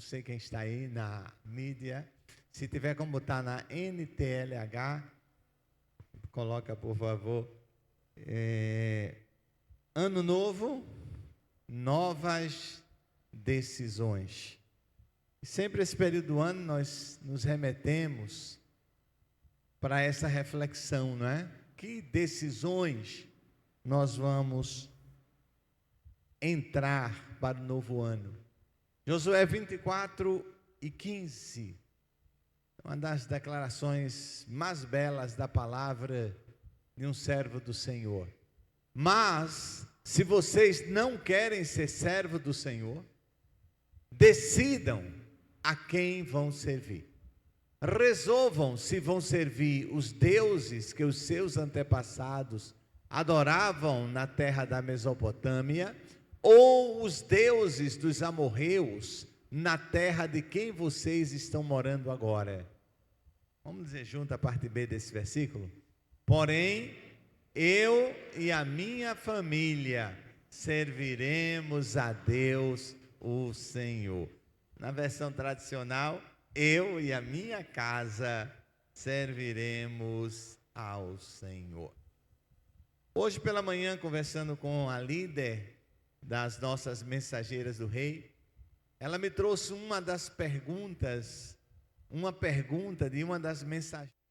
sei quem está aí na mídia. Se tiver como botar na NTLH, coloca por favor. Ano novo, novas decisões. Sempre esse período do ano nós nos remetemos para essa reflexão, não é? Que decisões nós vamos entrar para o novo ano? Josué 24:15, uma das declarações mais belas da palavra de um servo do Senhor. Mas, se vocês não querem ser servo do Senhor, decidam a quem vão servir. Resolvam se vão servir os deuses que os seus antepassados adoravam na terra da Mesopotâmia, ou os deuses dos amorreus na terra de quem vocês estão morando agora. Vamos dizer junto a parte B desse versículo? Porém, eu e a minha família serviremos a Deus, o Senhor. Na versão tradicional, eu e a minha casa serviremos ao Senhor. Hoje pela manhã, conversando com a líder das nossas mensageiras do rei, ela me trouxe uma pergunta de uma das mensageiras.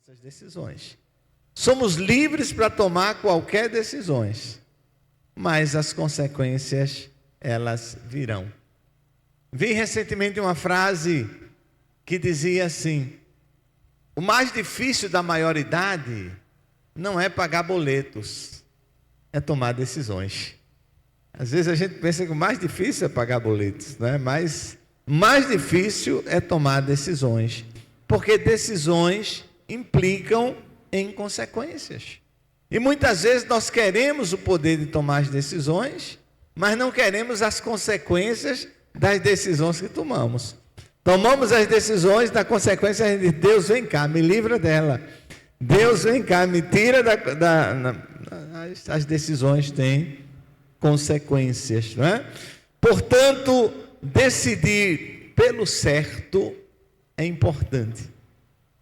Nossas decisões. Somos livres para tomar qualquer decisão, mas as consequências, elas virão. Vi recentemente uma frase que dizia assim: o mais difícil da maioridade não é pagar boletos, é tomar decisões. Às vezes a gente pensa que o mais difícil é pagar boletos, né? Mas o mais difícil é tomar decisões, porque decisões implicam em consequências. E muitas vezes nós queremos o poder de tomar as decisões, mas não queremos as consequências das decisões que tomamos. Tomamos as decisões, da consequência a gente diz: Deus, vem cá, me livra dela. Deus, vem cá, me tira as decisões têm consequências, não é? Portanto, decidir pelo certo é importante.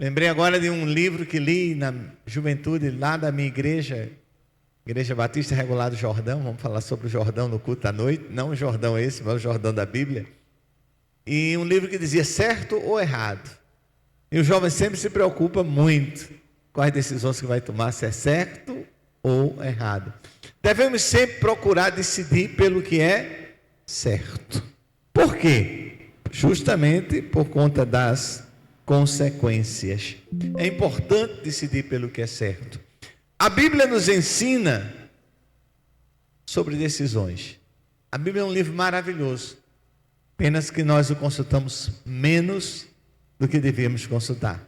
Lembrei agora de um livro que li na juventude lá da minha igreja, Igreja Batista Regular do Jordão. Vamos falar sobre o Jordão no culto à noite, não o Jordão esse, mas o Jordão da Bíblia. E um livro que dizia certo ou errado. E o jovem sempre se preocupa muito com as decisões que vai tomar, se é certo ou errado. Devemos sempre procurar decidir pelo que é certo. Por quê? Justamente por conta das consequências. É importante decidir pelo que é certo. A Bíblia nos ensina sobre decisões. A Bíblia é um livro maravilhoso, apenas que nós o consultamos menos do que devíamos consultar.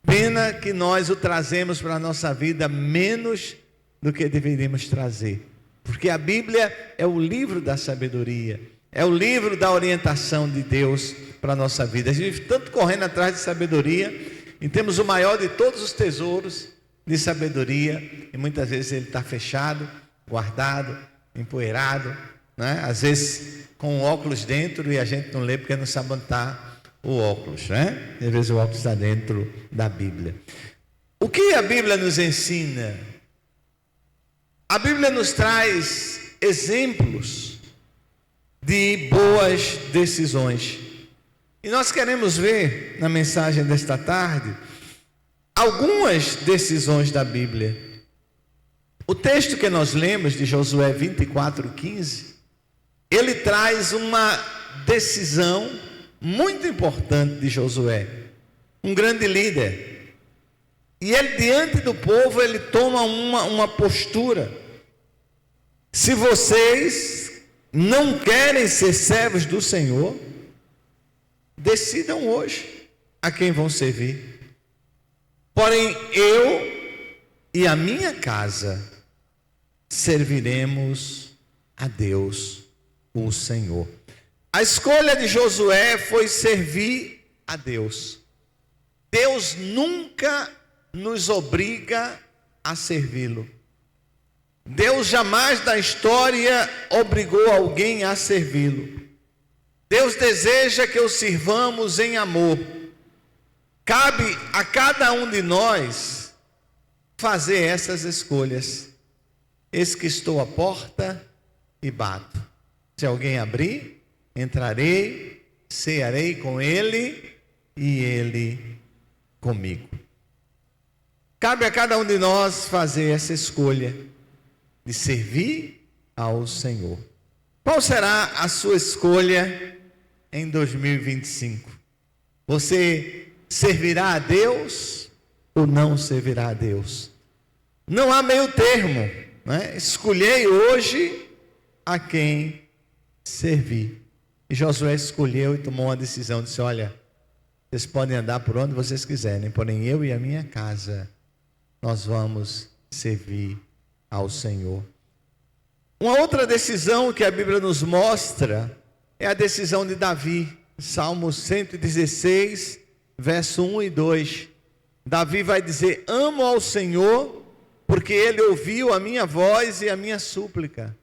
Pena que nós o trazemos para a nossa vida menos do que deveríamos trazer, porque a Bíblia é o livro da sabedoria, é o livro da orientação de Deus para a nossa vida. A gente vive tanto correndo atrás de sabedoria, e temos o maior de todos os tesouros de sabedoria, e muitas vezes ele está fechado, guardado, empoeirado, né? Às vezes com o óculos dentro, e a gente não lê porque não sabe onde está o óculos, né? Às vezes o óculos está dentro da Bíblia. O que a Bíblia nos ensina? A Bíblia nos traz exemplos de boas decisões. E nós queremos ver na mensagem desta tarde algumas decisões da Bíblia O texto que nós lemos de Josué 24:15, ele traz uma decisão muito importante de Josué, um grande líder. E ele, diante do povo, ele toma uma postura. Se vocês não querem ser servos do Senhor, decidam hoje a quem vão servir. Porém, eu e a minha casa serviremos a Deus, o Senhor. A escolha de Josué foi servir a Deus. Deus nunca nos obriga a servi-lo. Deus jamais na história obrigou alguém a servi-lo. Deus deseja que o sirvamos em amor. Cabe a cada um de nós fazer essas escolhas. Eis que estou à porta e bato. Se alguém abrir, entrarei, cearei com ele e ele comigo. Cabe a cada um de nós fazer essa escolha de servir ao Senhor. Qual será a sua escolha em 2025? Você servirá a Deus ou não servirá a Deus? Não há meio termo, né? Escolhei hoje a quem servir. E Josué escolheu e tomou uma decisão, disse: olha, vocês podem andar por onde vocês quiserem, porém eu e a minha casa, nós vamos servir ao Senhor. Uma outra decisão que a Bíblia nos mostra é a decisão de Davi. Salmo 116, verso 1 e 2. Davi vai dizer: amo ao Senhor, porque Ele ouviu a minha voz e a minha súplica,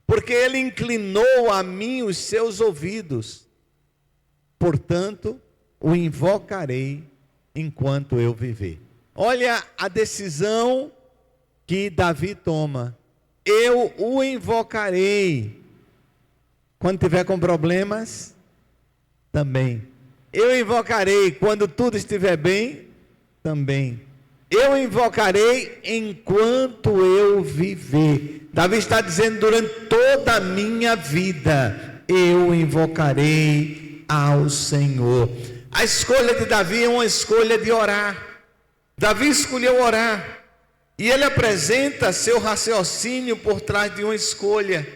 porque Ele inclinou a mim os seus ouvidos. Portanto, o invocarei enquanto eu viver. Olha a decisão que Davi toma: eu o invocarei. Quando tiver com problemas, também. Eu invocarei quando tudo estiver bem, também. Eu invocarei enquanto eu viver. Davi está dizendo: durante toda a minha vida, eu invocarei ao Senhor. A escolha de Davi é uma escolha de orar. Davi escolheu orar. E ele apresenta seu raciocínio por trás de uma escolha.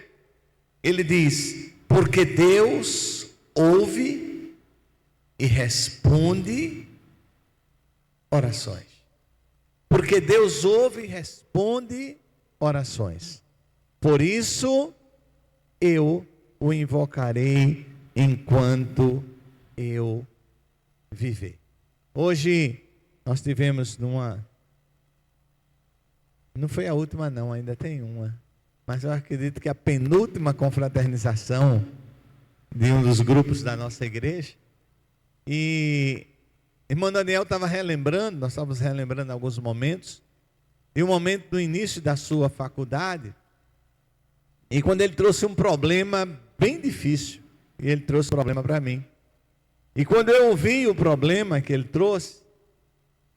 Ele diz: porque Deus ouve e responde orações. Porque Deus ouve e responde orações. Por isso, eu o invocarei enquanto eu viver. Hoje, nós tivemos não foi a última não, ainda tem uma. Mas eu acredito que a penúltima confraternização de um dos grupos da nossa igreja. E irmão Daniel estava relembrando, nós estávamos relembrando alguns momentos, e um momento do início da sua faculdade, e quando ele trouxe um problema bem difícil, e ele trouxe um problema para mim. E quando eu ouvi o problema que ele trouxe,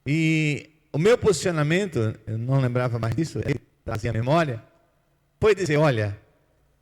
e o meu posicionamento, eu não lembrava mais disso, ele trazia a memória, foi dizer: olha,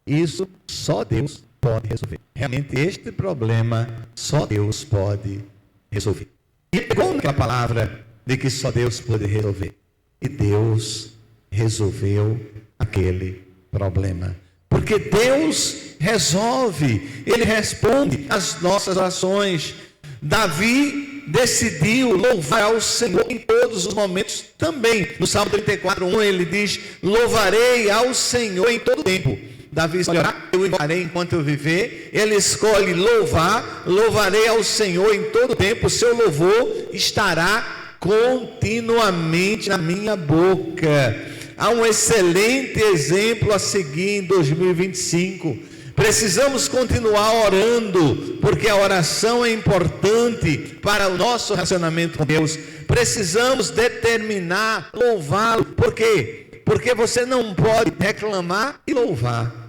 isso só Deus pode resolver. Realmente este problema só Deus pode resolver. E pegou naquela palavra de que só Deus pode resolver. E Deus resolveu aquele problema. Porque Deus resolve, Ele responde às nossas orações. Davi decidiu louvar ao Senhor em todos os momentos também. No Salmo 34:1 ele diz: louvarei ao Senhor em todo tempo. Davi escolhe orar: eu invocarei enquanto eu viver. Ele escolhe louvar: louvarei ao Senhor em todo tempo. O seu louvor estará continuamente na minha boca. Há um excelente exemplo a seguir em 2025. Precisamos continuar orando, porque a oração é importante para o nosso relacionamento com Deus. Precisamos determinar louvá-lo. Por quê? Porque você não pode reclamar e louvar.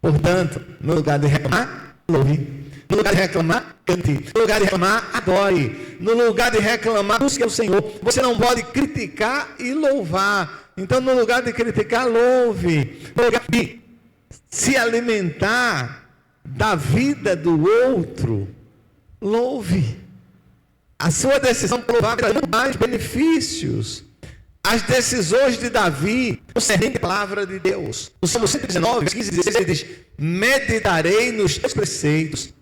Portanto, no lugar de reclamar, louve. No lugar de reclamar, cante. No lugar de reclamar, adore. No lugar de reclamar, busque o Senhor. Você não pode criticar e louvar. Então, no lugar de criticar, louve. No lugar de se alimentar da vida do outro, louve. A sua decisão por louvar traz mais benefícios. As decisões de Davi concernentes à palavra de Deus. No Salmo 119, 15 e 16, ele diz: meditarei nos teus preceitos.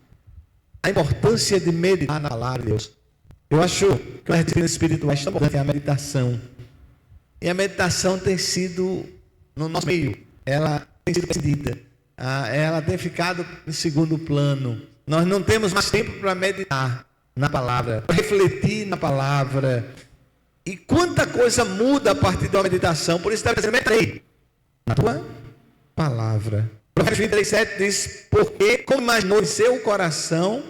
A importância de meditar na palavra de Deus. Eu acho que uma disciplina espiritual tão importante é a meditação. E a meditação tem sido, no nosso meio, ela tem sido perdida. Ela tem ficado em segundo plano. Nós não temos mais tempo para meditar na palavra, para refletir na palavra. E quanta coisa muda a partir da meditação. Por isso deve ser: meditarei na tua palavra. Provérbios 23:7 diz: porque como imaginou em seu coração,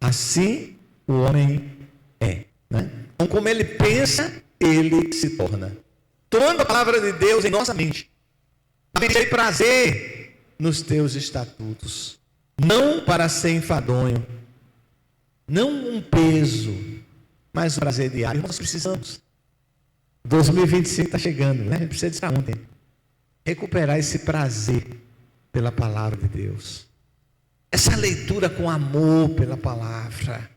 assim o homem é. Né? Então, como ele pensa, ele se torna. Tomando a palavra de Deus em nossa mente, terei prazer nos teus estatutos, não para ser enfadonho, não um peso, mas um prazer diário. Nós precisamos. 2025 está chegando, né? A gente precisa disso ontem. Recuperar esse prazer pela palavra de Deus. Essa leitura com amor pela palavra.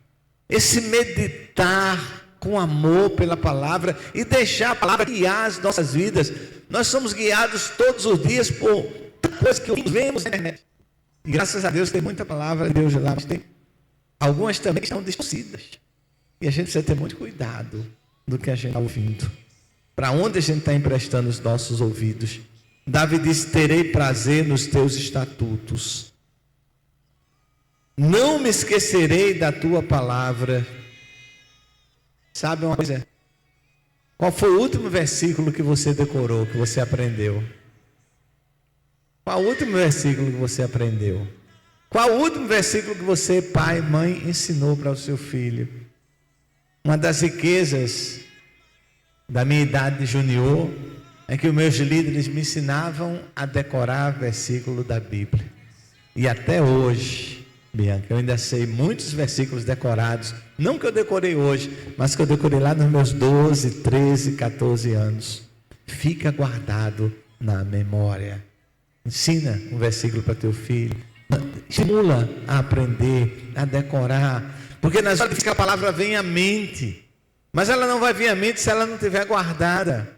Esse meditar com amor pela palavra e deixar a palavra guiar as nossas vidas. Nós somos guiados todos os dias por coisas que vemos na internet. E graças a Deus tem muita palavra de Deus lá, mas tem algumas também que estão distorcidas. E a gente precisa ter muito cuidado do que a gente está ouvindo. Para onde a gente está emprestando os nossos ouvidos. Davi disse: terei prazer nos teus estatutos. Não me esquecerei da tua palavra. Sabe uma coisa? Qual foi o último versículo que você decorou, que você aprendeu? Qual o último versículo que você aprendeu? Qual o último versículo que você, pai, mãe, ensinou para o seu filho? Uma das riquezas da minha idade de junior é que os meus líderes me ensinavam a decorar versículos da Bíblia. E até hoje, Bianca, eu ainda sei muitos versículos decorados. Não que eu decorei hoje, mas que eu decorei lá nos meus 12, 13, 14 anos. Fica guardado na memória. Ensina um versículo para teu filho. Estimula a aprender, a decorar. Porque nas horas que a palavra vem à mente. Mas ela não vai vir à mente se ela não estiver guardada.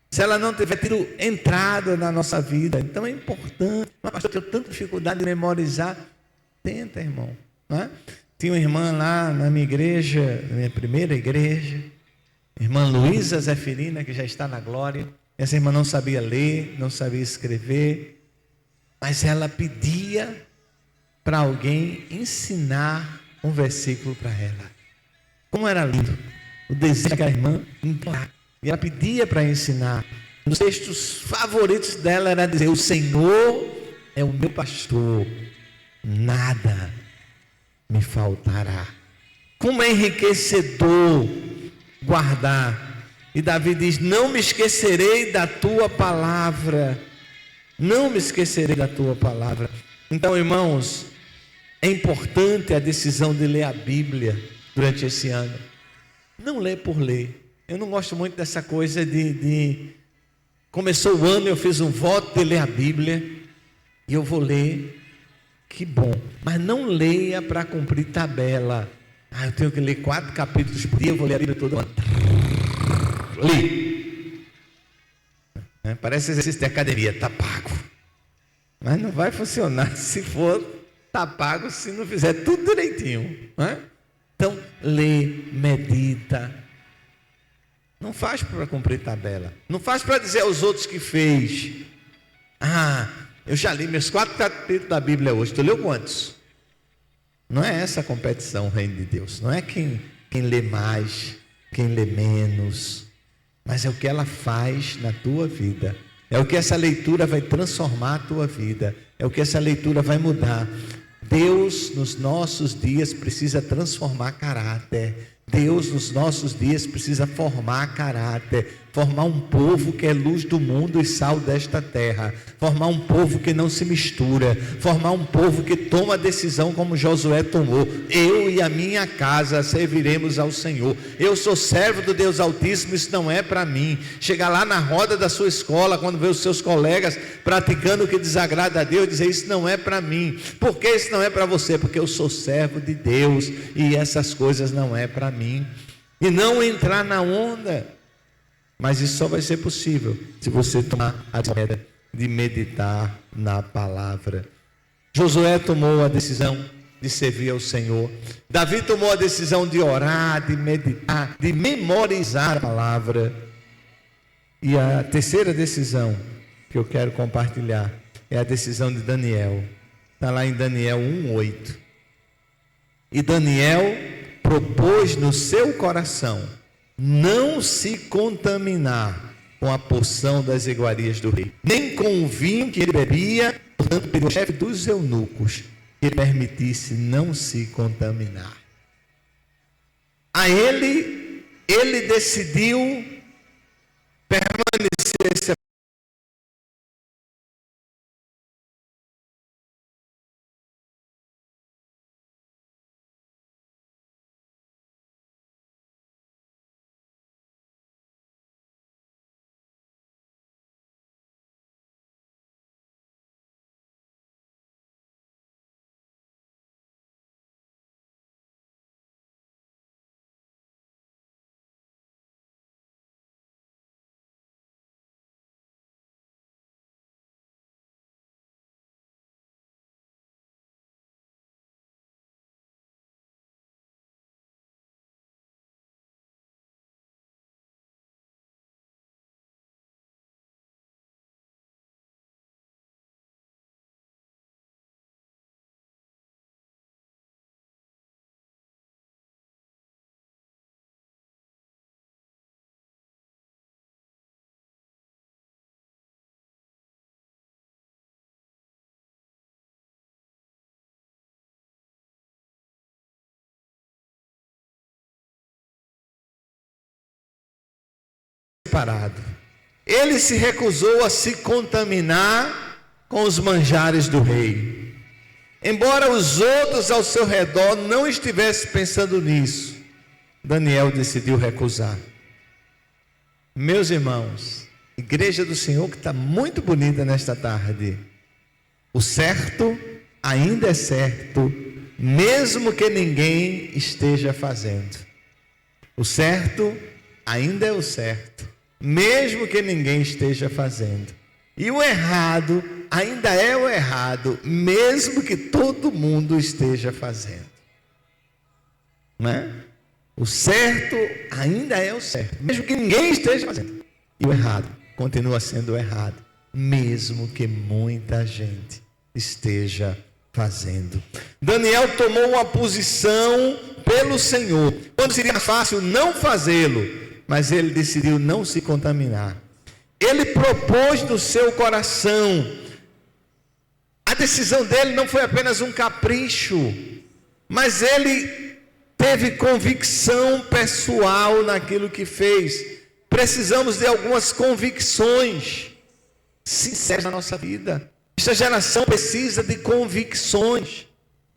Se ela não tiver tido entrada na nossa vida. Então é importante. Mas pastor, eu tenho tanta dificuldade de memorizar. Tenta, irmão. Não é? Tinha uma irmã lá na minha igreja, na minha primeira igreja, irmã Luísa Zeferina, que já está na glória. Essa irmã não sabia ler, não sabia escrever, mas ela pedia para alguém ensinar um versículo para ela. Como era lindo o desejo daquela irmã. E ela pedia para ensinar. Um dos textos favoritos dela era dizer: o Senhor é o meu pastor, nada me faltará. Como é enriquecedor guardar. E Davi diz: não me esquecerei da tua palavra. Não me esquecerei da tua palavra. Então, irmãos, é importante a decisão de ler a Bíblia durante esse ano. Não ler por ler. Eu não gosto muito dessa coisa de começou o ano, eu fiz um voto de ler a Bíblia e eu vou ler. Que bom, mas não leia para cumprir tabela. Eu tenho que ler 4 capítulos por dia, eu vou ler a Bíblia todo ano. Li. Parece exercício de academia, está pago. Mas não vai funcionar se for está pago, se não fizer tudo direitinho. Então, lê, medita. Não faz para cumprir tabela. Não faz para dizer aos outros que fez. Eu já li meus 4 capítulos da Bíblia hoje. Tu leu quantos? Não é essa a competição, o reino de Deus. Não é quem lê mais, quem lê menos. Mas é o que ela faz na tua vida. É o que essa leitura vai transformar a tua vida. É o que essa leitura vai mudar. Deus, nos nossos dias, precisa transformar caráter. Deus nos nossos dias precisa formar caráter, formar um povo que é luz do mundo e sal desta terra, formar um povo que não se mistura, formar um povo que toma decisão como Josué tomou: eu e a minha casa serviremos ao Senhor. Eu sou servo do Deus Altíssimo, isso não é para mim. Chegar lá na roda da sua escola, quando vê os seus colegas praticando o que desagrada a Deus, dizer: isso não é para mim. Por que isso não é para você? Porque eu sou servo de Deus e essas coisas não é para mim. E não entrar na onda. Mas isso só vai ser possível se você tomar a decisão de meditar na palavra. Josué tomou a decisão de servir ao Senhor. Davi tomou a decisão de orar, de meditar, de memorizar a palavra. E a terceira decisão que eu quero compartilhar é a decisão de Daniel. Está lá em Daniel 1:8. E Daniel propôs no seu coração não se contaminar com a porção das iguarias do rei, nem com o vinho que ele bebia. Portanto, pediu ao chefe dos eunucos que ele permitisse não se contaminar. A ele decidiu permanecer separado. Ele se recusou a se contaminar com os manjares do rei. Embora os outros ao seu redor não estivessem pensando nisso, Daniel decidiu recusar. Meus irmãos, igreja do Senhor que está muito bonita nesta tarde, o certo ainda é certo, mesmo que ninguém esteja fazendo. O certo ainda é o certo, mesmo que ninguém esteja fazendo. E o errado ainda é o errado, mesmo que todo mundo esteja fazendo. Não é? O certo ainda é o certo, mesmo que ninguém esteja fazendo. E o errado continua sendo o errado, mesmo que muita gente esteja fazendo. Daniel tomou uma posição pelo Senhor, quando seria fácil não fazê-lo, mas ele decidiu não se contaminar. Ele propôs no seu coração. A decisão dele não foi apenas um capricho, mas ele teve convicção pessoal naquilo que fez. Precisamos de algumas convicções sinceras na nossa vida. Esta geração precisa de convicções.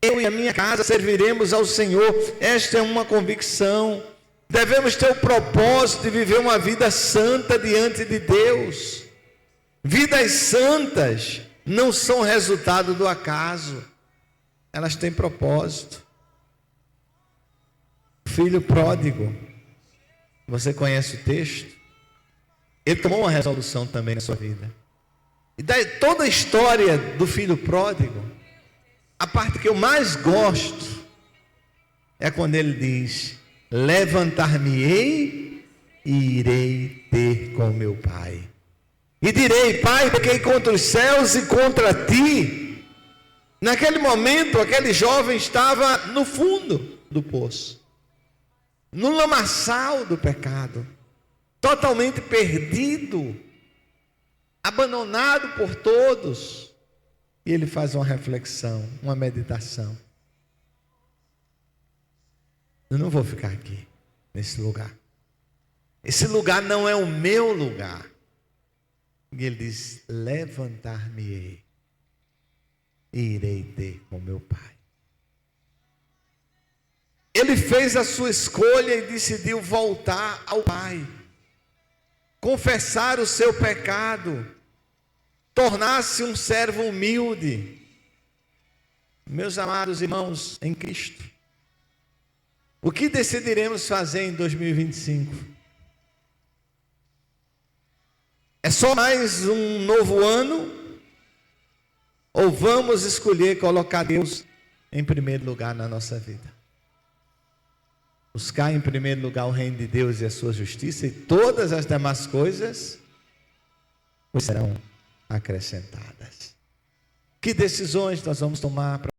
Eu e a minha casa serviremos ao Senhor. Esta é uma convicção. Devemos ter o propósito de viver uma vida santa diante de Deus. Vidas santas não são resultado do acaso. Elas têm propósito. Filho pródigo, você conhece o texto? Ele tomou uma resolução também na sua vida. E daí toda a história do filho pródigo, a parte que eu mais gosto é quando ele diz: levantar-me-ei e irei ter com meu pai. E direi: Pai, pequei contra os céus e contra ti. Naquele momento, aquele jovem estava no fundo do poço, no lamaçal do pecado, totalmente perdido, abandonado por todos. E ele faz uma reflexão, uma meditação: eu não vou ficar aqui. nesse lugar. Esse lugar não é o meu lugar. E ele diz: levantar-me-ei e irei ter com meu Pai. Ele fez a sua escolha e decidiu voltar ao Pai, confessar o seu pecado, tornar-se um servo humilde. Meus amados irmãos em Cristo, o que decidiremos fazer em 2025? É só mais um novo ano? Ou vamos escolher colocar Deus em primeiro lugar na nossa vida? Buscar em primeiro lugar o reino de Deus e a sua justiça, e todas as demais coisas serão acrescentadas. Que decisões nós vamos tomar para